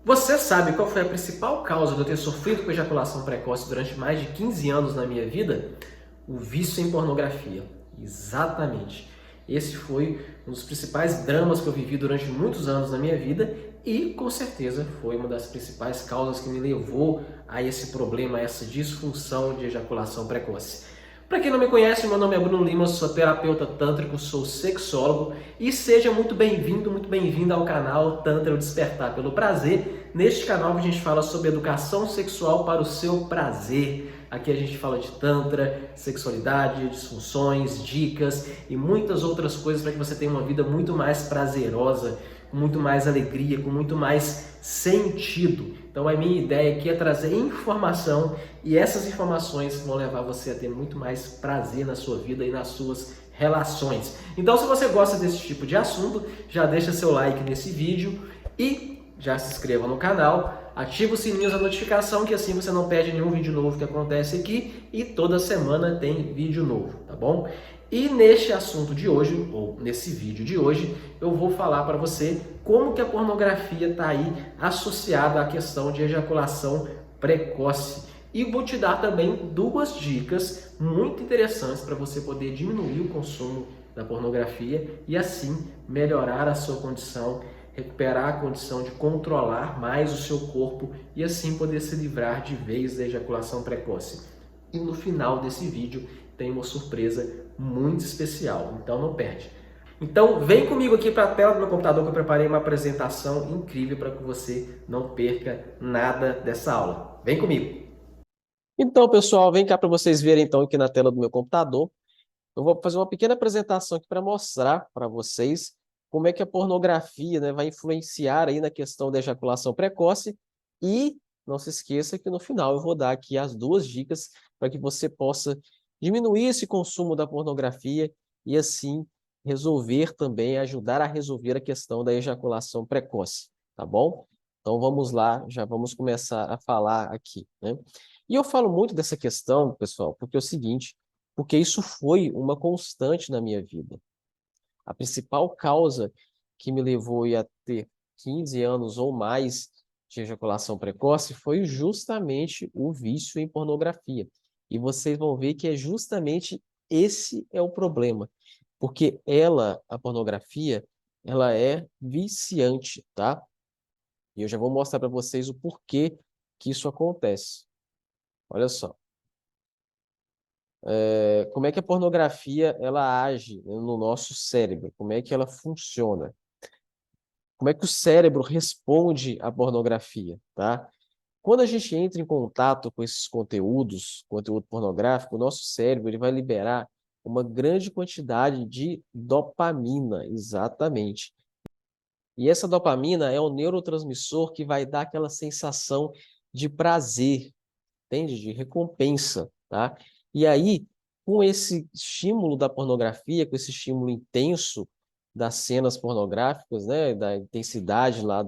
Você sabe qual foi a principal causa de eu ter sofrido com ejaculação precoce durante mais de 15 anos na minha vida? O vício em pornografia. Exatamente. Esse foi um dos principais dramas que eu vivi durante muitos anos na minha vida e, com certeza, foi uma das principais causas que me levou a esse problema, a essa disfunção de ejaculação precoce. Para quem não me conhece, meu nome é Bruno Lima, sou terapeuta tântrico, sou sexólogo e seja muito bem-vindo, muito bem-vinda ao canal Tantra o Despertar pelo Prazer. Neste canal a gente fala sobre educação sexual para o seu prazer. Aqui a gente fala de tantra, sexualidade, disfunções, dicas e muitas outras coisas para que você tenha uma vida muito mais prazerosa, com muito mais alegria, com muito mais sentido. Então a minha ideia aqui é trazer informação e essas informações vão levar você a ter muito mais prazer na sua vida e nas suas relações. Então se você gosta desse tipo de assunto, já deixa seu like nesse vídeo e já se inscreva no canal, ativa o sininho da notificação que assim você não perde nenhum vídeo novo que acontece aqui e toda semana tem vídeo novo, tá bom? E neste assunto de hoje, ou nesse vídeo de hoje, eu vou falar para você como que a pornografia está aí associada à questão de ejaculação precoce. E vou te dar também duas dicas muito interessantes para você poder diminuir o consumo da pornografia e assim melhorar a sua condição, recuperar a condição de controlar mais o seu corpo e assim poder se livrar de vez da ejaculação precoce. E no final desse vídeo tem uma surpresa muito especial, então não perde. Então vem comigo aqui para a tela do meu computador que eu preparei uma apresentação incrível para que você não perca nada dessa aula. Vem comigo! Então, pessoal, vem cá para vocês verem então aqui na tela do meu computador. Eu vou fazer uma pequena apresentação aqui para mostrar para vocês como é que a pornografia, né, vai influenciar aí na questão da ejaculação precoce e não se esqueça que no final eu vou dar aqui as duas dicas para que você possa diminuir esse consumo da pornografia e assim resolver também, ajudar a resolver a questão da ejaculação precoce, tá bom? Então vamos lá, já vamos começar a falar aqui, né? E eu falo muito dessa questão, pessoal, porque é o seguinte, porque isso foi uma constante na minha vida. A principal causa que me levou a ter 15 anos ou mais de ejaculação precoce foi justamente o vício em pornografia. E vocês vão ver que é justamente esse é o problema, porque a pornografia, ela é viciante, tá? E eu já vou mostrar para vocês o porquê que isso acontece. Olha só. Como é que a pornografia ela age, né, no nosso cérebro? Como é que ela funciona? Como é que o cérebro responde à pornografia, tá? Quando a gente entra em contato com esses conteúdos, conteúdo pornográfico, o nosso cérebro ele vai liberar uma grande quantidade de dopamina, exatamente. E essa dopamina é o neurotransmissor que vai dar aquela sensação de prazer, entende? De recompensa, tá? E aí, com esse estímulo da pornografia, com esse estímulo intenso das cenas pornográficas, né, da intensidade lá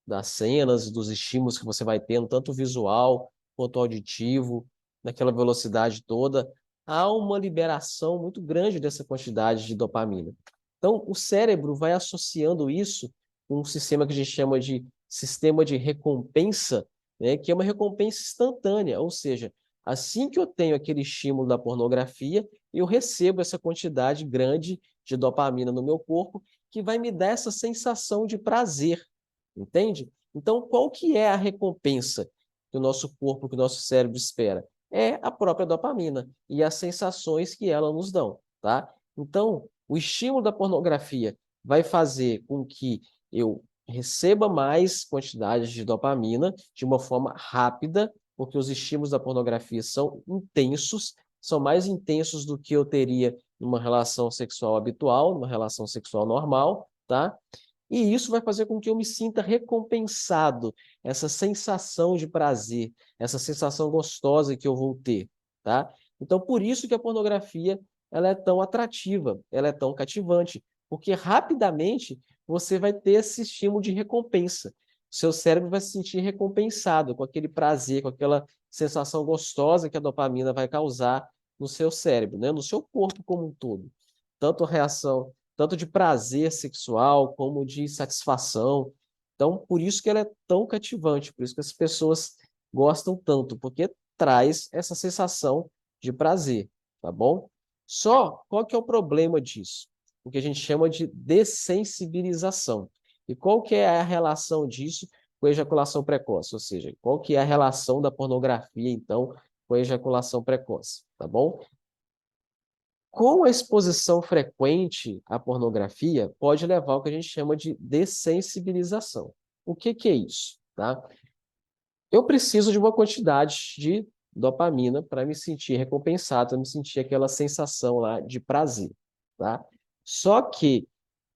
das cenas, dos estímulos que você vai tendo, tanto visual quanto auditivo, naquela velocidade toda, há uma liberação muito grande dessa quantidade de dopamina. Então, o cérebro vai associando isso com um sistema que a gente chama de sistema de recompensa, né, que é uma recompensa instantânea, ou seja, assim que eu tenho aquele estímulo da pornografia, eu recebo essa quantidade grande de dopamina no meu corpo, que vai me dar essa sensação de prazer, entende? Então, qual que é a recompensa que o nosso corpo, que o nosso cérebro espera? É a própria dopamina e as sensações que ela nos dão, tá? Então, o estímulo da pornografia vai fazer com que eu receba mais quantidades de dopamina de uma forma rápida, porque os estímulos da pornografia são intensos, são mais intensos do que eu teria numa relação sexual habitual, numa relação sexual normal, tá? E isso vai fazer com que eu me sinta recompensado, essa sensação de prazer, essa sensação gostosa que eu vou ter, tá? Então, por isso que a pornografia ela é tão atrativa, ela é tão cativante, porque rapidamente você vai ter esse estímulo de recompensa. O seu cérebro vai se sentir recompensado com aquele prazer, com aquela sensação gostosa que a dopamina vai causar no seu cérebro, né? No seu corpo como um todo. Tanto a reação, tanto de prazer sexual como de satisfação. Então, por isso que ela é tão cativante, por isso que as pessoas gostam tanto, porque traz essa sensação de prazer, tá bom? Só, qual que é o problema disso? O que a gente chama de dessensibilização. E qual que é a relação disso com a ejaculação precoce? Ou seja, qual que é a relação da pornografia, então, com a ejaculação precoce, tá bom? Com a exposição frequente à pornografia, pode levar ao que a gente chama de dessensibilização. O que que é isso, tá? Eu preciso de uma quantidade de dopamina para me sentir recompensado, para me sentir aquela sensação lá de prazer, tá? Só que,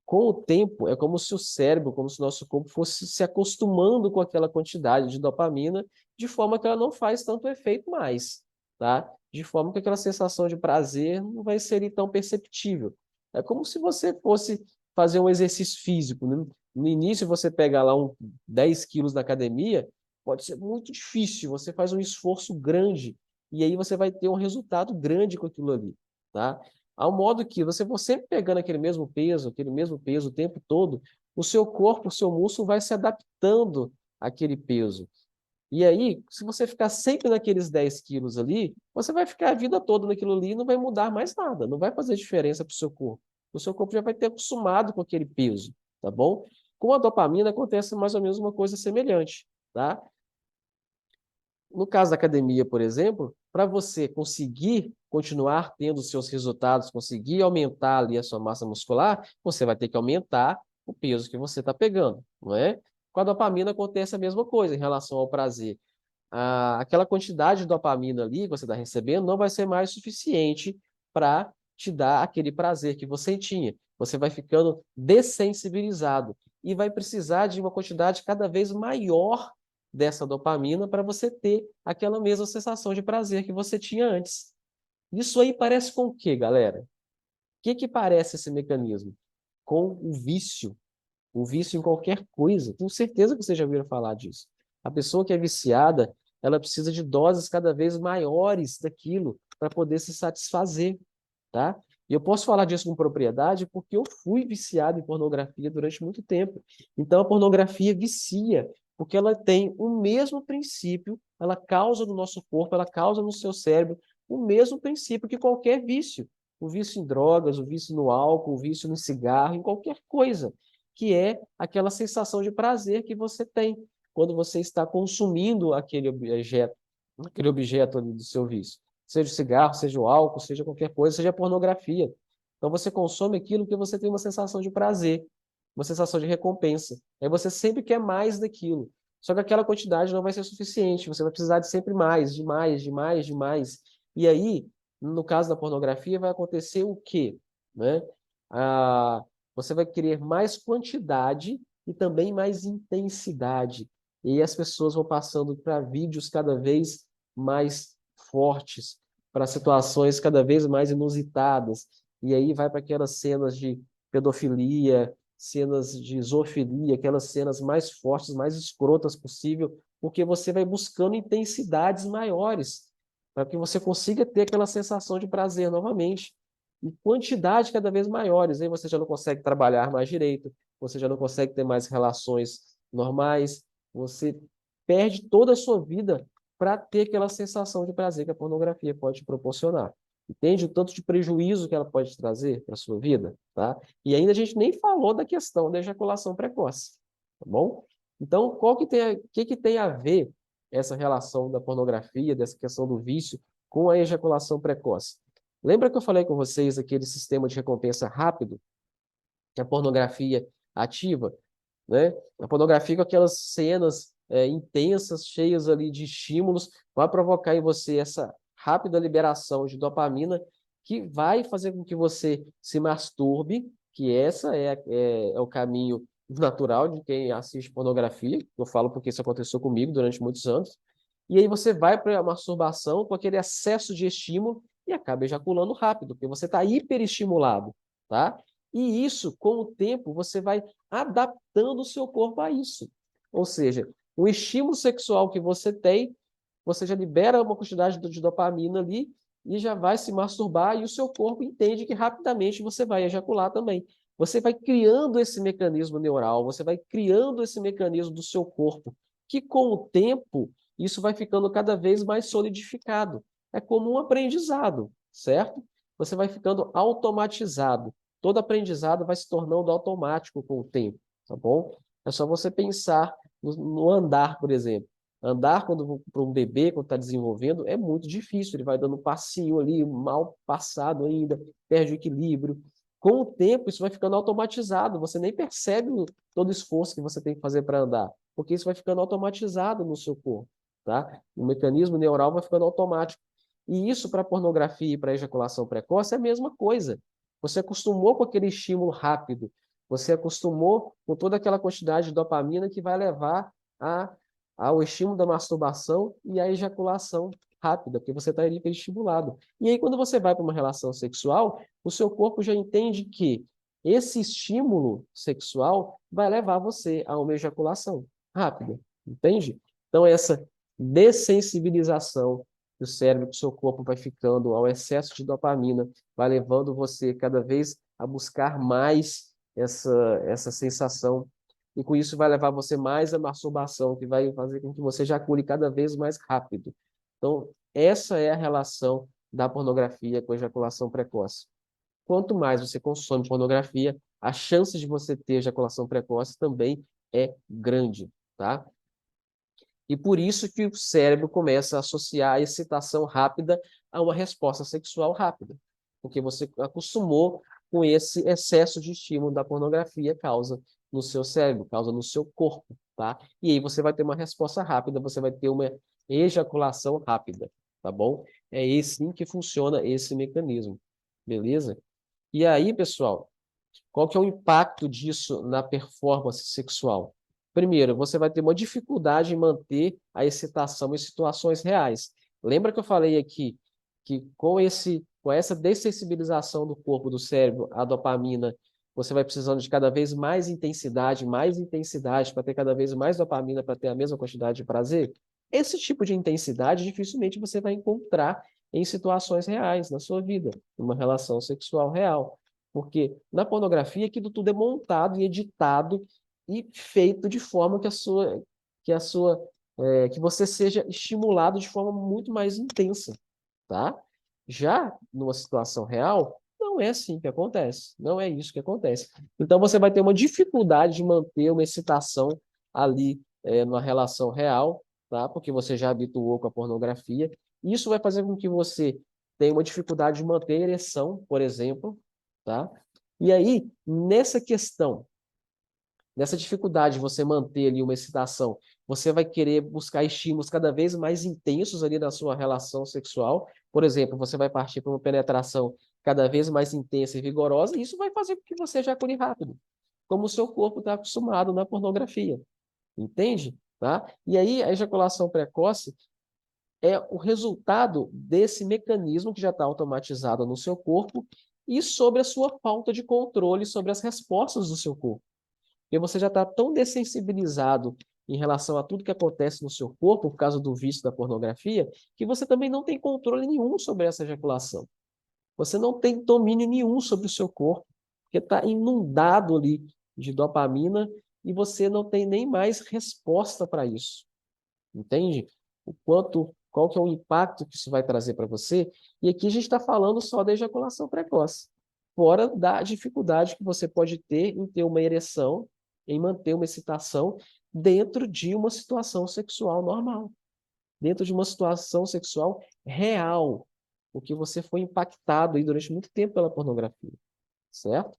com o tempo, é como se o cérebro, como se o nosso corpo fosse se acostumando com aquela quantidade de dopamina, de forma que ela não faz tanto efeito mais, tá? De forma que aquela sensação de prazer não vai ser tão perceptível. É como se você fosse fazer um exercício físico, né? No início, você pega lá 10 quilos na academia, pode ser muito difícil, você faz um esforço grande, e aí você vai ter um resultado grande com aquilo ali, tá? Ao modo que você for sempre pegando aquele mesmo peso o tempo todo, o seu corpo, o seu músculo vai se adaptando àquele peso. E aí, se você ficar sempre naqueles 10 quilos ali, você vai ficar a vida toda naquilo ali e não vai mudar mais nada, não vai fazer diferença para o seu corpo. O seu corpo já vai ter acostumado com aquele peso, tá bom? Com a dopamina acontece mais ou menos uma coisa semelhante, tá? No caso da academia, por exemplo, para você conseguir continuar tendo seus resultados, conseguir aumentar ali a sua massa muscular, você vai ter que aumentar o peso que você está pegando, não é? Com a dopamina acontece a mesma coisa em relação ao prazer. Aquela quantidade de dopamina ali que você está recebendo não vai ser mais suficiente para te dar aquele prazer que você tinha. Você vai ficando dessensibilizado e vai precisar de uma quantidade cada vez maior dessa dopamina para você ter aquela mesma sensação de prazer que você tinha antes. Isso aí parece com o quê, galera? O que que parece esse mecanismo? Com o vício em qualquer coisa. Tenho certeza que vocês já ouviram falar disso. A pessoa que é viciada, ela precisa de doses cada vez maiores daquilo para poder se satisfazer, tá? E eu posso falar disso com propriedade porque eu fui viciado em pornografia durante muito tempo. Então a pornografia vicia, porque ela tem o mesmo princípio, ela causa no nosso corpo, ela causa no seu cérebro o mesmo princípio que qualquer vício. O vício em drogas, o vício no álcool, o vício no cigarro, em qualquer coisa, que é aquela sensação de prazer que você tem quando você está consumindo aquele objeto ali do seu vício. Seja o cigarro, seja o álcool, seja qualquer coisa, seja a pornografia. Então você consome aquilo porque você tem uma sensação de prazer, uma sensação de recompensa. Aí você sempre quer mais daquilo. Só que aquela quantidade não vai ser suficiente, você vai precisar de sempre mais, de mais, de mais, de mais. E aí, no caso da pornografia, vai acontecer o quê? Né? Ah, você vai querer mais quantidade e também mais intensidade. E aí as pessoas vão passando para vídeos cada vez mais fortes, para situações cada vez mais inusitadas. E aí vai para aquelas cenas de pedofilia, cenas de zoofilia, aquelas cenas mais fortes, mais escrotas possível, porque você vai buscando intensidades maiores, para que você consiga ter aquela sensação de prazer novamente. E quantidade cada vez maiores. Aí você já não consegue trabalhar mais direito, você já não consegue ter mais relações normais, você perde toda a sua vida para ter aquela sensação de prazer que a pornografia pode te proporcionar. Entende o tanto de prejuízo que ela pode trazer para a sua vida, tá? E ainda a gente nem falou da questão da ejaculação precoce, tá bom? Então, que tem a ver essa relação da pornografia, dessa questão do vício, com a ejaculação precoce? Lembra que eu falei com vocês aquele sistema de recompensa rápido que a pornografia ativa, né? A pornografia com aquelas cenas intensas, cheias ali de estímulos, vai provocar em você essa rápida liberação de dopamina que vai fazer com que você se masturbe, que essa é o caminho natural de quem assiste pornografia. Eu falo porque isso aconteceu comigo durante muitos anos. E aí você vai para a masturbação com aquele excesso de estímulo e acaba ejaculando rápido, porque você está hiperestimulado, tá? E isso, com o tempo, você vai adaptando o seu corpo a isso. Ou seja, o estímulo sexual que você tem, você já libera uma quantidade de dopamina ali e já vai se masturbar e o seu corpo entende que rapidamente você vai ejacular também. você vai criando esse mecanismo neural, você vai criando esse mecanismo do seu corpo, que com o tempo, isso vai ficando cada vez mais solidificado. É como um aprendizado, certo? Você vai ficando automatizado. Todo aprendizado vai se tornando automático com o tempo, tá bom? É só você pensar no andar, por exemplo. Andar para um bebê, quando está desenvolvendo, é muito difícil. Ele vai dando um passinho ali, mal passado ainda, perde o equilíbrio. Com o tempo, isso vai ficando automatizado. Você nem percebe todo o esforço que você tem que fazer para andar, porque isso vai ficando automatizado no seu corpo, tá? O mecanismo neural vai ficando automático. E isso para pornografia e para ejaculação precoce é a mesma coisa. Você acostumou com aquele estímulo rápido, você acostumou com toda aquela quantidade de dopamina que vai levar ao estímulo da masturbação e à ejaculação rápida, porque você está hiperestimulado. E aí, quando você vai para uma relação sexual, o seu corpo já entende que esse estímulo sexual vai levar você a uma ejaculação rápida, entende? Então, essa dessensibilização do cérebro, que o seu corpo vai ficando ao excesso de dopamina, vai levando você cada vez a buscar mais essa sensação, e com isso vai levar você mais à masturbação, que vai fazer com que você ejacule cada vez mais rápido. Então, essa é a relação da pornografia com a ejaculação precoce. Quanto mais você consome pornografia, a chance de você ter ejaculação precoce também é grande, tá? E por isso que o cérebro começa a associar a excitação rápida a uma resposta sexual rápida, porque você acostumou com esse excesso de estímulo da pornografia causa no seu cérebro, causa no seu corpo, tá? E aí você vai ter uma resposta rápida, você vai ter uma ejaculação rápida, tá bom? É assim que funciona esse mecanismo, beleza? E aí, pessoal, qual que é o impacto disso na performance sexual? Primeiro, você vai ter uma dificuldade em manter a excitação em situações reais. Lembra que eu falei aqui que com essa dessensibilização do corpo, do cérebro, à dopamina, você vai precisando de cada vez mais intensidade para ter cada vez mais dopamina para ter a mesma quantidade de prazer? Esse tipo de intensidade dificilmente você vai encontrar em situações reais na sua vida, numa relação sexual real. Porque na pornografia aquilo tudo é montado e editado e feito de forma que você seja estimulado de forma muito mais intensa, tá? Já numa situação real, não é assim que acontece, não é isso que acontece. Então você vai ter uma dificuldade de manter uma excitação ali numa relação real, tá? Porque você já habituou com a pornografia. Isso vai fazer com que você tenha uma dificuldade de manter a ereção, por exemplo, tá? E aí, nessa dificuldade de você manter ali uma excitação, você vai querer buscar estímulos cada vez mais intensos ali na sua relação sexual. Por exemplo, você vai partir para uma penetração cada vez mais intensa e vigorosa, e isso vai fazer com que você ejacule rápido, como o seu corpo está acostumado na pornografia. Entende? Tá? E aí, a ejaculação precoce é o resultado desse mecanismo que já está automatizado no seu corpo e sobre a sua falta de controle sobre as respostas do seu corpo. Porque você já está tão dessensibilizado em relação a tudo que acontece no seu corpo por causa do vício da pornografia, que você também não tem controle nenhum sobre essa ejaculação. Você não tem domínio nenhum sobre o seu corpo, porque está inundado ali de dopamina e você não tem nem mais resposta para isso. Entende? Qual que é o impacto que isso vai trazer para você? E aqui a gente está falando só da ejaculação precoce, fora da dificuldade que você pode ter em ter uma ereção, em manter uma excitação dentro de uma situação sexual normal, dentro de uma situação sexual real, porque você foi impactado aí durante muito tempo pela pornografia, certo?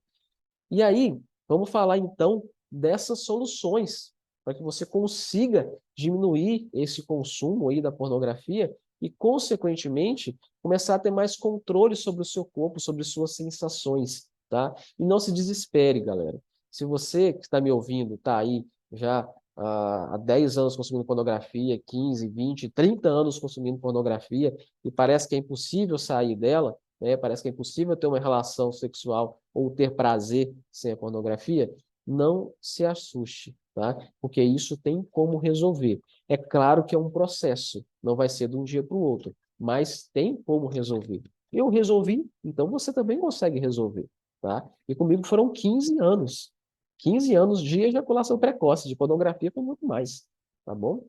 E aí, vamos falar então dessas soluções para que você consiga diminuir esse consumo aí da pornografia e, consequentemente, começar a ter mais controle sobre o seu corpo, sobre suas sensações, tá? E não se desespere, galera. Se você que está me ouvindo está aí já há 10 anos consumindo pornografia, 15, 20, 30 anos consumindo pornografia e parece que é impossível sair dela, né? Parece que é impossível ter uma relação sexual ou ter prazer sem a pornografia, não se assuste, tá? Porque isso tem como resolver. É claro que é um processo, não vai ser de um dia para o outro, mas tem como resolver. Eu resolvi, então você também consegue resolver, tá? E comigo foram 15 anos. 15 anos de ejaculação precoce, de pornografia foi muito mais, tá bom?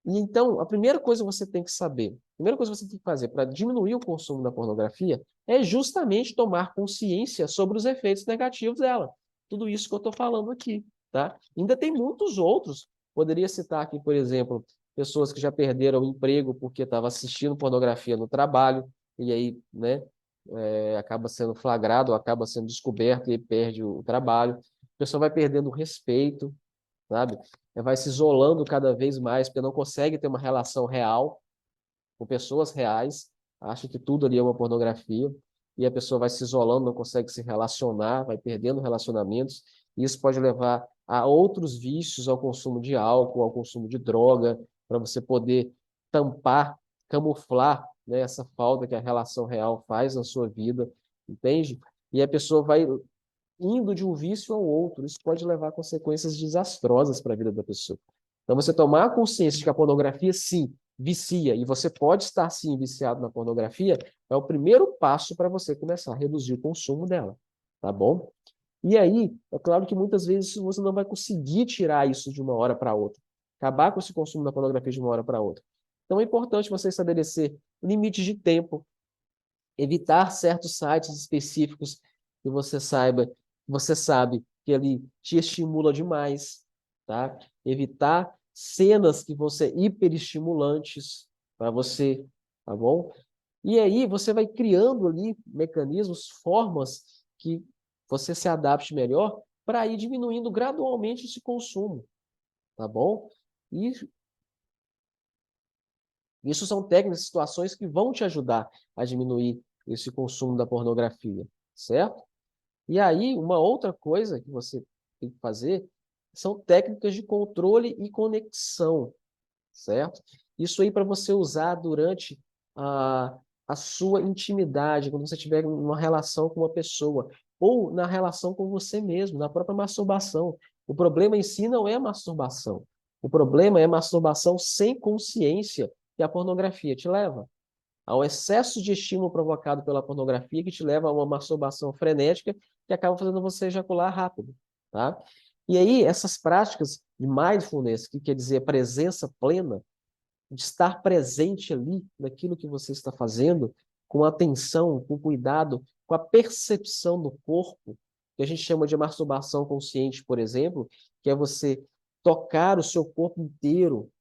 E então, a primeira coisa que você tem que saber, a primeira coisa que você tem que fazer para diminuir o consumo da pornografia é justamente tomar consciência sobre os efeitos negativos dela. Tudo isso que eu estou falando aqui, tá? Ainda tem muitos outros. Poderia citar aqui, por exemplo, pessoas que já perderam o emprego porque estavam assistindo pornografia no trabalho e aí, né, acaba sendo flagrado, ou acaba sendo descoberto e perde o trabalho. A pessoa vai perdendo o respeito, sabe? Vai se isolando cada vez mais, porque não consegue ter uma relação real com pessoas reais, acha que tudo ali é uma pornografia, e a pessoa vai se isolando, não consegue se relacionar, vai perdendo relacionamentos, e isso pode levar a outros vícios, ao consumo de álcool, ao consumo de droga, para você poder tampar, camuflar, né, essa falta que a relação real faz na sua vida, entende? E a pessoa vai indo de um vício ao outro. Isso pode levar a consequências desastrosas para a vida da pessoa. Então, você tomar a consciência de que a pornografia, sim, vicia, e você pode estar, sim, viciado na pornografia, é o primeiro passo para você começar a reduzir o consumo dela, tá bom? E aí, é claro que muitas vezes você não vai conseguir tirar isso de uma hora para outra, acabar com esse consumo da pornografia de uma hora para outra. Então, é importante você estabelecer limites de tempo, evitar certos sites específicos que você sabe que ele te estimula demais, tá? Evitar cenas que vão ser hiperestimulantes para você, tá bom? E aí você vai criando ali mecanismos, formas que você se adapte melhor para ir diminuindo gradualmente esse consumo, tá bom? E isso são técnicas e situações que vão te ajudar a diminuir esse consumo da pornografia, certo? E aí, uma outra coisa que você tem que fazer são técnicas de controle e conexão, certo? Isso aí para você usar durante a, a sua intimidade, quando você tiver uma relação com uma pessoa, ou na relação com você mesmo, na própria masturbação. O problema em si não é a masturbação. O problema é a masturbação sem consciência que a pornografia te leva. Ao excesso de estímulo provocado pela pornografia que te leva a uma masturbação frenética que acaba fazendo você ejacular rápido, tá? E aí, essas práticas de mindfulness, que quer dizer presença plena, de estar presente ali naquilo que você está fazendo, com atenção, com cuidado, com a percepção do corpo, que a gente chama de masturbação consciente, por exemplo, que é você tocar o seu corpo inteiro,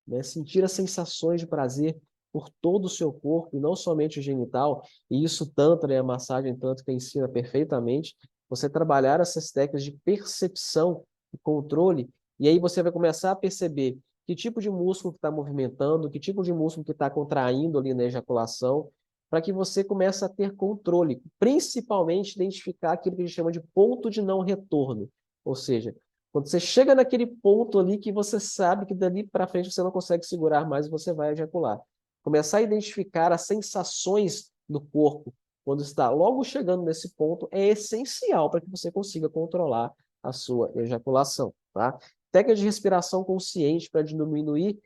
né? Sentir as sensações de prazer por todo o seu corpo, e não somente o genital, e isso tanto, né, a massagem tanto que ensina perfeitamente, você trabalhar essas técnicas de percepção e controle, e aí você vai começar a perceber que tipo de músculo que está movimentando, que tipo de músculo que está contraindo ali na ejaculação, para que você comece a ter controle, principalmente identificar aquilo que a gente chama de ponto de não retorno, ou seja, quando você chega naquele ponto ali que você sabe que dali para frente você não consegue segurar mais e você vai ejacular. Começar a identificar as sensações do corpo quando está logo chegando nesse ponto é essencial para que você consiga controlar a sua ejaculação, tá? Técnica de respiração consciente para diminuir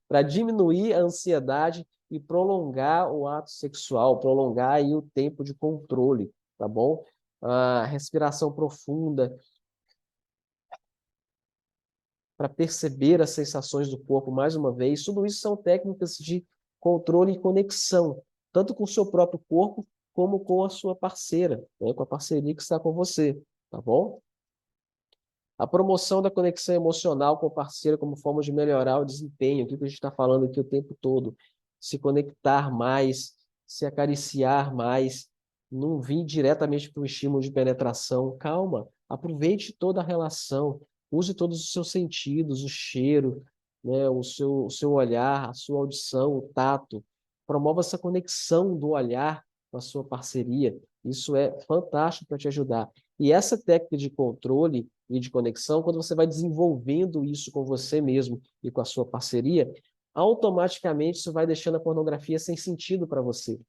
para diminuir a ansiedade e prolongar o ato sexual, prolongar aí o tempo de controle, tá bom? A respiração profunda, para perceber as sensações do corpo mais uma vez. Tudo isso são técnicas de controle e conexão, tanto com o seu próprio corpo, como com a sua parceira, né, com a parceria que está com você, tá bom? A promoção da conexão emocional com o parceiro como forma de melhorar o desempenho, aquilo que a gente está falando aqui o tempo todo. Se conectar mais, se acariciar mais, não vir diretamente para o estímulo de penetração. Calma, aproveite toda a relação, use todos os seus sentidos, o cheiro, né, o seu olhar, a sua audição, o tato. Promova essa conexão do olhar com a sua parceria. Isso é fantástico para te ajudar. E essa técnica de controle e de conexão, quando você vai desenvolvendo isso com você mesmo e com a sua parceria, automaticamente isso vai deixando a pornografia sem sentido para você.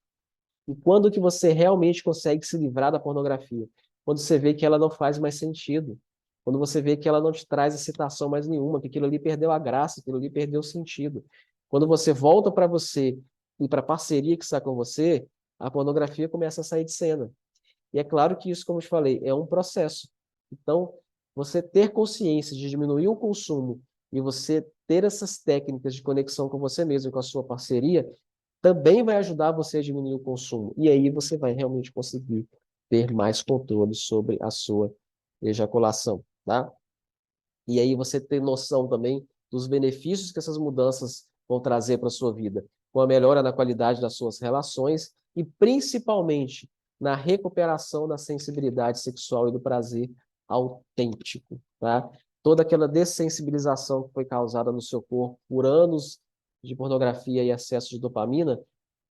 E quando que você realmente consegue se livrar da pornografia? Quando você vê que ela não faz mais sentido. Quando você vê que ela não te traz excitação mais nenhuma, que aquilo ali perdeu a graça, aquilo ali perdeu o sentido. Quando você volta para você e para a parceria que está com você, a pornografia começa a sair de cena. E é claro que isso, como eu te falei, é um processo. Então, você ter consciência de diminuir o consumo e você ter essas técnicas de conexão com você mesmo e com a sua parceria, também vai ajudar você a diminuir o consumo. E aí você vai realmente conseguir ter mais controle sobre a sua ejaculação, tá? E aí você tem noção também dos benefícios que essas mudanças vão trazer para a sua vida, com a melhora na qualidade das suas relações e principalmente na recuperação da sensibilidade sexual e do prazer autêntico, tá? Toda aquela dessensibilização que foi causada no seu corpo por anos de pornografia e excesso de dopamina,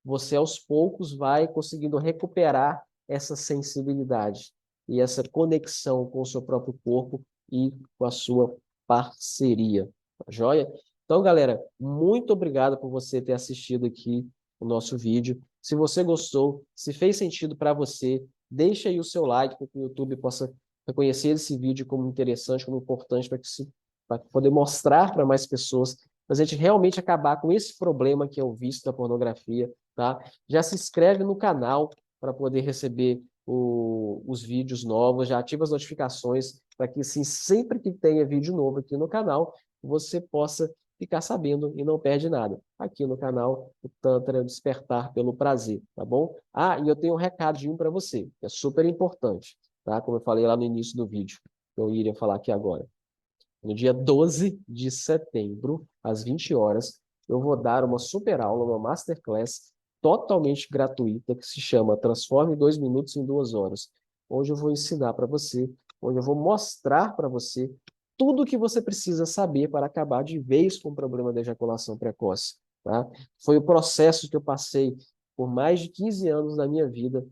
você aos poucos vai conseguindo recuperar essa sensibilidade e essa conexão com o seu próprio corpo e com a sua parceria, tá joia? Então, galera, muito obrigado por você ter assistido aqui o nosso vídeo. Se você gostou, se fez sentido para você, deixa aí o seu like para que o YouTube possa reconhecer esse vídeo como interessante, como importante para poder mostrar para mais pessoas, para a gente realmente acabar com esse problema que é o vício da pornografia, tá? Já se inscreve no canal para poder receber os vídeos novos, já ativa as notificações para que, assim, sempre que tenha vídeo novo aqui no canal, você possa ficar sabendo e não perde nada. Aqui no canal, o Tantra Despertar pelo Prazer, tá bom? Ah, e eu tenho um recadinho para você, que é super importante, tá? Como eu falei lá no início do vídeo, que eu iria falar aqui agora. No dia 12 de setembro, às 20 horas, eu vou dar uma super aula, uma masterclass totalmente gratuita que se chama Transforme 2 minutos em 2 horas, onde eu vou ensinar para você, onde eu vou mostrar para você tudo o que você precisa saber para acabar de vez com o problema da ejaculação precoce, tá? Foi o processo que eu passei por mais de 15 anos da minha vida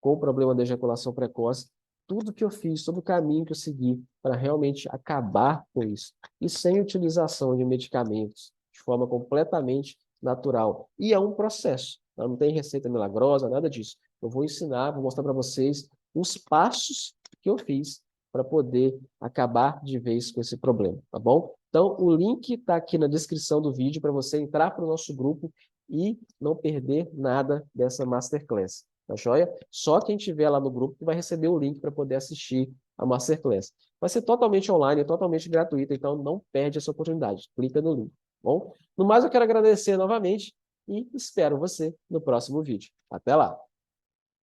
com o problema da ejaculação precoce, tudo que eu fiz, todo o caminho que eu segui para realmente acabar com isso. E sem utilização de medicamentos, de forma completamente natural. E é um processo, tá? Não tem receita milagrosa, nada disso. Eu vou ensinar, vou mostrar para vocês os passos que eu fiz para poder acabar de vez com esse problema, tá bom? Então, o link está aqui na descrição do vídeo para você entrar para o nosso grupo e não perder nada dessa Masterclass. Tá joia? Só quem tiver lá no grupo que vai receber o link para poder assistir a Masterclass. Vai ser totalmente online, totalmente gratuita, então não perde essa oportunidade. Clica no link. Bom? No mais, eu quero agradecer novamente e espero você no próximo vídeo. Até lá!